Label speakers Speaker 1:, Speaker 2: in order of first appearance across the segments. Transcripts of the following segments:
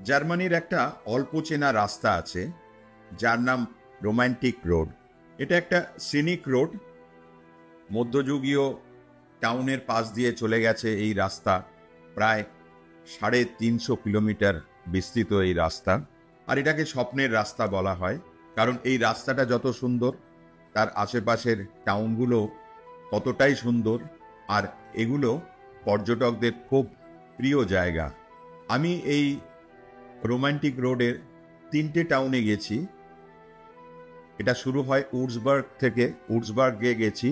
Speaker 1: জার্মানির একটা অল্প চেনা রাস্তা আছে যার নাম রোমান্টিক রোড। এটা একটা সিনিক রোড, মধ্যযুগীয় টাউনের পাশ দিয়ে চলে গেছে এই রাস্তা। প্রায় 350 কিলোমিটার বিস্তৃত এই রাস্তা, আর এটাকে স্বপ্নের রাস্তা বলা হয়, কারণ এই রাস্তাটা যত সুন্দর তার আশেপাশের টাউনগুলো ততটাই সুন্দর, আর এগুলো পর্যটকদের খুব প্রিয় জায়গা। আমি এই রোমান্টিক রোডের 3টে টাউনে গেছি। এটা শুরু হয় উডসবার্গ থেকে, উডসবার্গে গেছি,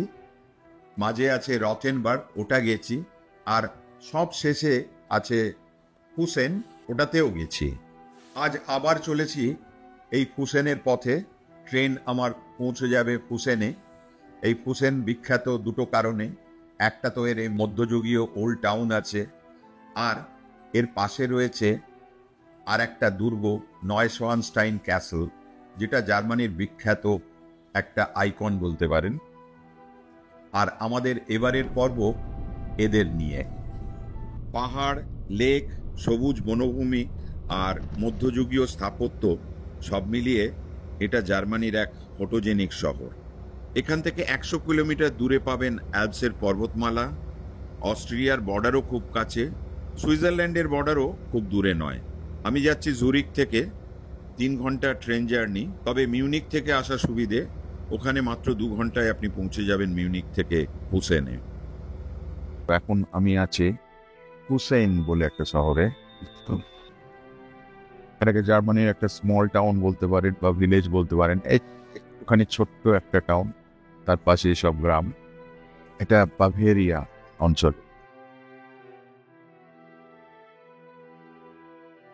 Speaker 1: মাঝে আছে রটেনবার্গ, ওটা গেছি, আর সব শেষে আছে ফুসেন, ওটাতেও গেছি। আজ আবার চলেছি এই ফুসেনের পথে। ট্রেন আমার পৌঁছে যাবে ফুসেনে। এই ফুসেন বিখ্যাত দুটো কারণে, একটা তো এর এই মধ্যযুগীয় ওল্ড টাউন আছে, আর এর পাশে রয়েছে আর একটা দুর্গ, নয়শওয়ানস্টাইন ক্যাসেল, যেটা জার্মানির বিখ্যাত একটা আইকন বলতে পারেন। আর আমাদের এবারের পর্ব এদের নিয়ে। পাহাড়, লেক, সবুজ বনভূমি আর মধ্যযুগীয় স্থাপত্য সব মিলিয়ে এটা জার্মানির এক ফটোজেনিক শহর। এখান থেকে 100 কিলোমিটার দূরে পাবেন অ্যালপসের পর্বতমালা, অস্ট্রিয়ার বর্ডারও খুব কাছে, সুইজারল্যান্ডের বর্ডারও খুব দূরে নয়। আমি যাচ্ছি জুরিক থেকে, 3 ঘন্টা ট্রেন জার্নি। তবে মিউনিক থেকে আসা সুবিধে, ওখানে মাত্র 2 ঘন্টায় আপনি পৌঁছে যাবেন মিউনিক থেকে ফুসেনে। এখন আমি আছি ফুসেন বলে একটা শহরে। এটাকে জার্মানির একটা স্মল টাউন বলতে পারেন বা ভিলেজ বলতে পারেন। ওখানে ছোট্ট একটা টাউন, তার পাশে সব গ্রাম। এটা বাভেরিয়া অঞ্চল।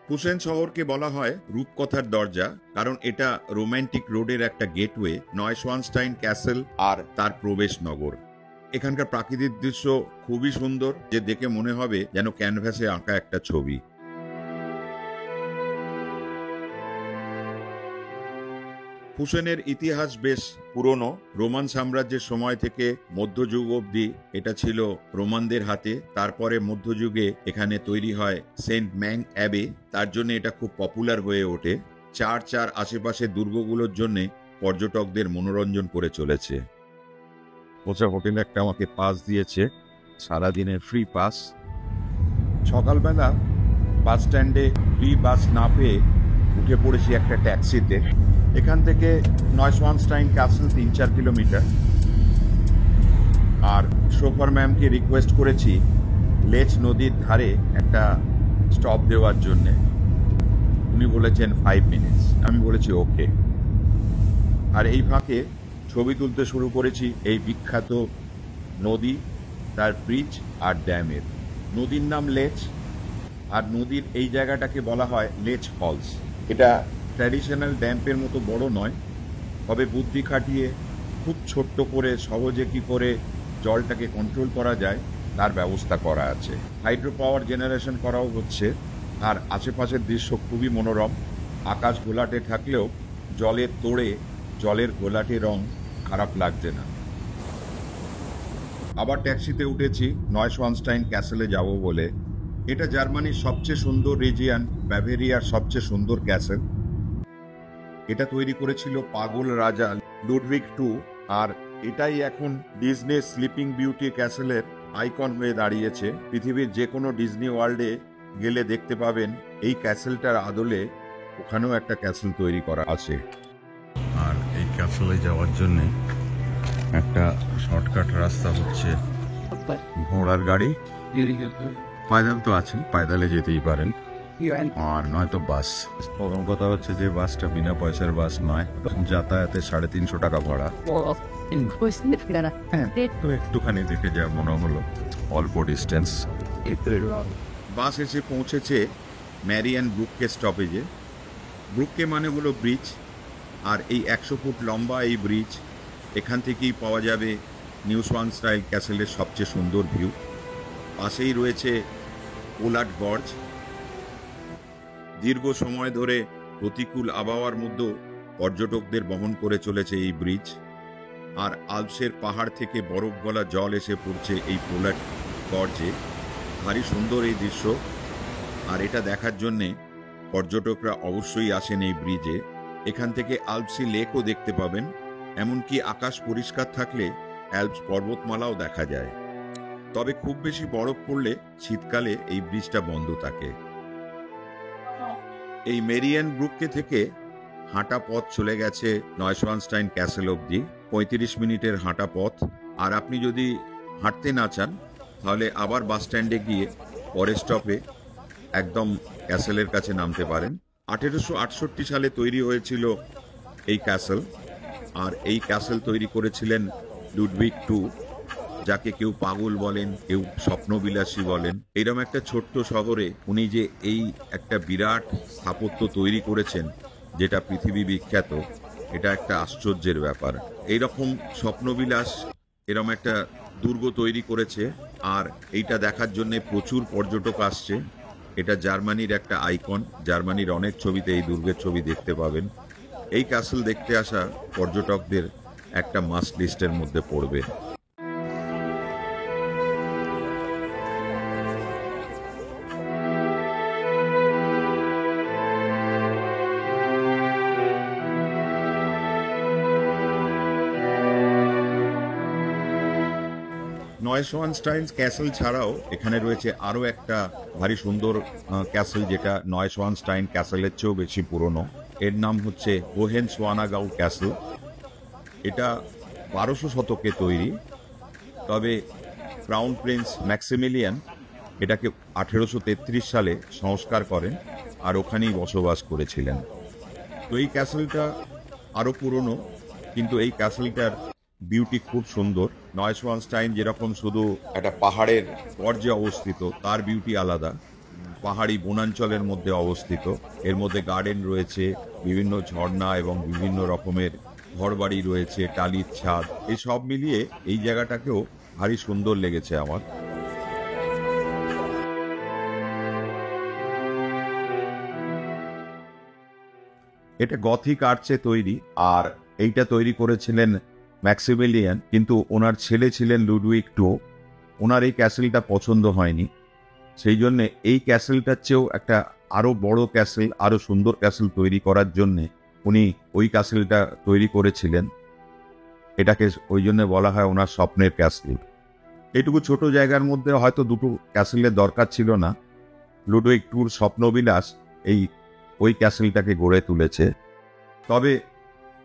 Speaker 1: ফুসেন শহরকে বলা হয় রূপকথার দরজা, কারণ এটা রোমান্টিক রোডের একটা গেটওয়ে, নয়শওয়ানস্টাইন ক্যাসেল আর তার প্রবেশ নগর। এখানকার প্রাকৃতিক দৃশ্য খুবই সুন্দর, যে দেখে মনে হবে যেন ক্যানভাসে আঁকা একটা ছবি। ফুসেনের ইতিহাস বেশ পুরনো। রোমান সাম্রাজ্যের সময় থেকে মধ্যযুগ অবধি এটা ছিল রোমানদের হাতে। তারপরে মধ্যযুগে এখানে তৈরি হয় সেন্ট ম্যাং অ্যাবে, তার জন্য এটা খুব পপুলার হয়ে ওঠে। চার্চ আর আশেপাশের দুর্গগুলোর জন্য পর্যটকদের মনোরঞ্জন করে চলেছে। ওচা হোটেল একটা আমাকে পাস দিয়েছে, সারাদিনের ফ্রি পাস। সকালবেলা বাস স্ট্যান্ডে ফ্রি বাস না পেয়ে উঠে পড়েছি একটা ট্যাক্সিতে। এখান থেকে নয়শওয়ানস্টাইন ক্যাসেল 3-4 কিলোমিটার। আর শোফার ম্যামকে রিকোয়েস্ট করেছি লেচ নদীর ধারে একটা স্টপ দেওয়ার জন্যে। উনি বলেছেন 5 মিনিটস। আমি বলেছি ওকে। আর এই ফাঁকে ছবি তুলতে শুরু করেছি এই বিখ্যাত নদী, তার ব্রিজ আর ড্যামের। নদীর নাম লেচ, আর নদীর এই জায়গাটাকে বলা হয় লেচ ফলস। এটা ট্র্যাডিশনাল ড্যাম্পের মতো বড় নয়, তবে বুদ্ধি খাটিয়ে খুব ছোট্ট করে সহজে কি করে জলটাকে কন্ট্রোল করা যায় তার ব্যবস্থা করা আছে। হাইড্রো পাওয়ার জেনারেশন করাও হচ্ছে, আর আশেপাশের দৃশ্য খুবই মনোরম। আকাশ ঘোলাটে থাকলেও জলের তোড়ে জলের ঘোলাটে রং খারাপ লাগছে না। আবার ট্যাক্সিতে উঠেছি নয়শওয়ানস্টাইন ক্যাসেলে যাব বলে। এটা জার্মানির সবচেয়ে সুন্দর রিজিয়ন, বাভেরিয়ার সবচেয়ে সুন্দর ক্যাসেল। এটা তৈরি করেছিল পাগল রাজা লুডভিগ II, আর এটাই এখন ডিজনির স্লিপিং বিউটি ক্যাসেলের আইকন হয়ে দাঁড়িয়েছে। পৃথিবীর যে কোনো ডিজনি ওয়ার্ল্ডে গেলে দেখতে পাবেন এই ক্যাসেলটার আদলে ওখানেও একটা ক্যাসেল তৈরি করা আছে। আর এই ক্যাসেলে যাওয়ার জন্য একটা শর্টকাট রাস্তা হচ্ছে ঘোড়ার গাড়ি। পায়দাল তো আছে, পায়দালে যেতেই পারেন, আর নয়তো বাস। প্রথম কথা হচ্ছে যে বাসটা বিনা পয়সার বাস নয়, যাতায়াতে 350 টাকা ভাড়া। তো একটুখানি দেখে যা মনে হলো অল্প ডিস্টেন্স। বাস এসে পৌঁছেছে ম্যারিয়ান ব্রুককে স্টপেজে। ব্রুককে মানে হলো ব্রিজ, আর এই 100 ফুট লম্বা এই ব্রিজ, এখান থেকেই পাওয়া যাবে নিউশওয়ানস্টাইন ক্যাসেলের সবচেয়ে সুন্দর ভিউ। পাশেই রয়েছে পোলার্ড গর্জ। দীর্ঘ সময় ধরে প্রতিকূল আবহাওয়ার মধ্যেও পর্যটকদের বহন করে চলেছে এই ব্রিজ। আর আলপসের পাহাড় থেকে বরফ গলা জল এসে পড়ছে এই পোলার্ড গর্জে। ভারী সুন্দর এই দৃশ্য। আর এটা দেখার জন্যে পর্যটকরা অবশ্যই আসেন এই ব্রিজে। এখান থেকে আলপসি লেকও দেখতে পাবেন, এমনকি আকাশ পরিষ্কার থাকলে অ্যালপস পর্বতমালাও দেখা যায়। তবে খুব বেশি বরফ পড়লে শীতকালে এই ব্রিজটা বন্ধ থাকে। এই মেরিয়ান ব্রুককে থেকে হাঁটা পথ চলে গেছে নয়শওয়ানস্টাইন ক্যাসেল অবধি, 35 মিনিটের হাঁটা পথ। আর আপনি যদি হাঁটতে না চান তাহলে আবার বাস স্ট্যান্ডে গিয়ে পরের স্টপে একদম ক্যাসেলের কাছে নামতে পারেন। 1868 সালে তৈরি হয়েছিল এই ক্যাসেল, আর এই ক্যাসেল তৈরি করেছিলেন লুডভিগ টু, যাকে কেউ পাগল বলেন, কেউ স্বপ্নবিলাসী বলেন। এরকম একটা ছোট্ট শহরে উনি যে এই একটা বিরাট স্থাপত্য তৈরি করেছেন যেটা পৃথিবী বিখ্যাত, এটা একটা আশ্চর্যের ব্যাপার। এইরকম স্বপ্নবিলাস এরকম একটা দুর্গ তৈরি করেছে, আর এইটা দেখার জন্য প্রচুর পর্যটক আসছে। এটা জার্মানির একটা আইকন, জার্মানির অনেক ছবিতে এই দুর্গের ছবি দেখতে পাবেন। এই ক্যাসেল দেখতে আসা পর্যটকদের একটা মাস্ট লিস্টের মধ্যে পড়বে। নয়শওয়ানস্টাইন ক্যাসেল ছাড়াও এখানে রয়েছে আরও একটা ভারী সুন্দর ক্যাসেল, যেটা নয়শওয়ানস্টাইন ক্যাসেলের চেয়েও বেশি পুরনো। এর নাম হচ্ছে হোহেনসোয়ানাগাউ ক্যাসেল। এটা 1200 শতকে তৈরি, তবে ক্রাউন প্রিন্স ম্যাক্সিমিলিয়ান এটাকে 1833 সালে সংস্কার করেন, আর ওখানেই বসবাস করেছিলেন। তো এই ক্যাসেলটা আরও পুরনো, কিন্তু এই ক্যাসেলটার বিউটি খুব সুন্দর। নয়শওয়ানস্টাইন যেরকম শুধু একটা পাহাড়ের পর্যায়ে অবস্থিত, তার বিউটি আলাদা। পাহাড়ি বনাঞ্চলের মধ্যে অবস্থিত, এর মধ্যে গার্ডেন রয়েছে, বিভিন্ন ঝর্ণা এবং বিভিন্ন রকমের ঘরবাড়ি রয়েছে, টালির ছাদ, এই সব মিলিয়ে এই জায়গাটাকেও ভারী সুন্দর লেগেছে আমার। এটা গথিক আর্চে তৈরি, আর এইটা তৈরি করেছিলেন ম্যাক্সিমিলিয়ান, কিন্তু ওনার ছেলে ছিলেন লুডউইগ টু। ওনার এই ক্যাসেলটা পছন্দ হয়নি, সেই জন্যে এই ক্যাসেলটার চেয়েও একটা আরও বড় ক্যাসেল, আরও সুন্দর ক্যাসেল তৈরি করার জন্যে উনি ওই ক্যাসেলটা তৈরি করেছিলেন। এটাকে ওই জন্য বলা হয় ওনার স্বপ্নের ক্যাসেল। এইটুকু ছোট জায়গার মধ্যে হয়তো দুটো ক্যাসেলের দরকার ছিল না। লুডউইগ টুর স্বপ্নবিলাস ওই ক্যাসেলটাকে গড়ে তুলেছে। তবে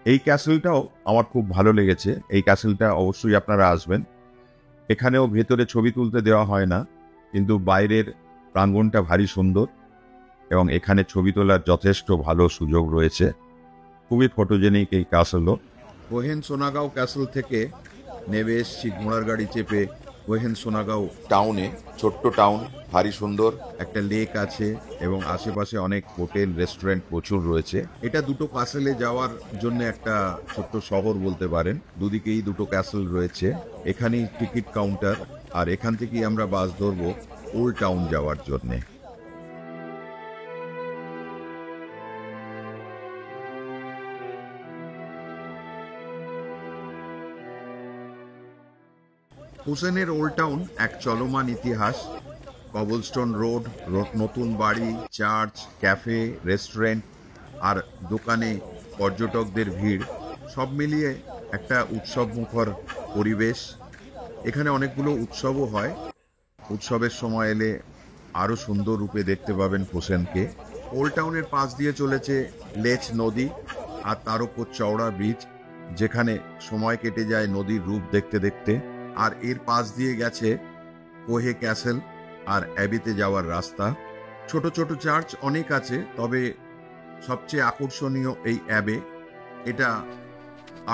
Speaker 1: এই ক্যাসেলটাও আমার খুব ভালো লেগেছে। এই ক্যাসেলটা অবশ্যই আপনারা আসবেন। এখানেও ভেতরে ছবি তুলতে দেওয়া হয় না, কিন্তু বাইরের প্রাঙ্গণটা ভারী সুন্দর এবং এখানে ছবি তোলার যথেষ্ট ভালো সুযোগ রয়েছে। খুবই ফটোজেনিক এই ক্যাসেলও। হোহেনসোনাগাউ ক্যাসেল থেকে নেমে এসছি ঘোড়ার গাড়ি চেপে হোহেনসোনাগাউ টাউনে। ছোট্ট টাউন, ভারী সুন্দর, একটা লেক আছে এবং আশেপাশে অনেক হোটেল রেস্টুরেন্ট প্রচুর রয়েছে। এটা দুটো ক্যাসেলে যাওয়ার জন্য একটা ছোট্ট শহর বলতে পারেন। দুদিকেই দুটো ক্যাসেল রয়েছে, এখানেই টিকিট কাউন্টার, আর এখান থেকেই আমরা বাস ধরবো ওল্ড টাউন যাওয়ার জন্যে। হুসেনের ওল্ড টাউন এক চলমান ইতিহাস। কবলস্টোন রোড, নতুন বাড়ি, চার্চ, ক্যাফে, রেস্টুরেন্ট আর দোকানে পর্যটকদের ভিড়, সব মিলিয়ে একটা উৎসবমুখর পরিবেশ। এখানে অনেকগুলো উৎসবও হয়। উৎসবের সময় এলে আরও সুন্দর রূপে দেখতে পাবেন হোসেনকে। ওল্ড টাউনের পাশ দিয়ে চলেছে লেচ নদী, আর তার উপর চওড়া ব্রিজ, যেখানে সময় কেটে যায় নদীর রূপ দেখতে দেখতে। আর এর পাশ দিয়ে গেছে কোহে ক্যাসেল আর অ্যাবিতে যাওয়ার রাস্তা। ছোট ছোট চার্চ অনেক আছে, তবে সবচেয়ে আকর্ষণীয় এই অ্যাবে। এটা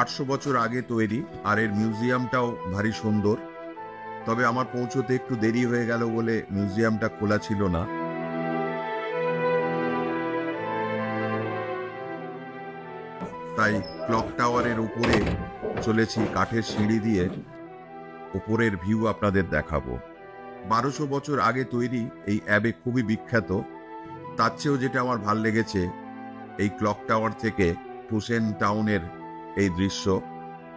Speaker 1: 800 বছর আগে তৈরি, আর এর মিউজিয়ামটাও ভারী সুন্দর। তবে আমার পৌঁছতে একটু দেরি হয়ে গেল বলে মিউজিয়ামটা খোলা ছিল না। তাই ক্লক টাওয়ারের উপরে চলেছি কাঠের সিঁড়ি দিয়ে, উপরের ভিউ আপনাদের দেখাবো। 1200 বছর আগে তৈরি এই অ্যাবে খুবই বিখ্যাত। তার চেয়েও যেটা আমার ভাল লেগেছে, এই ক্লক টাওয়ার থেকে হুসেন টাউনের এই দৃশ্য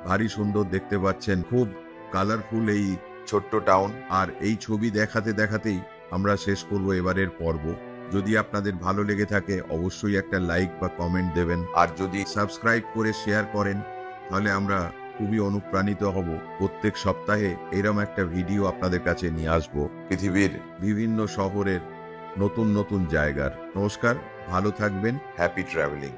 Speaker 1: ভারী সুন্দর দেখতে পাচ্ছেন। খুব কালারফুল এই ছোট্ট টাউন। আর এই ছবি দেখাতে দেখাতেই আমরা শেষ করব এবারের পর্ব। যদি আপনাদের ভালো লেগে থাকে অবশ্যই একটা লাইক বা কমেন্ট দেবেন, আর যদি সাবস্ক্রাইব করে শেয়ার করেন তাহলে আমরা খুবই অনুপ্রাণিত হব প্রত্যেক সপ্তাহে এরম একটা ভিডিও আপনাদের কাছে নিয়ে আসবো পৃথিবীর বিভিন্ন শহরের নতুন নতুন জায়গার। নমস্কার, ভালো থাকবেন, হ্যাপি ট্রাভেলিং।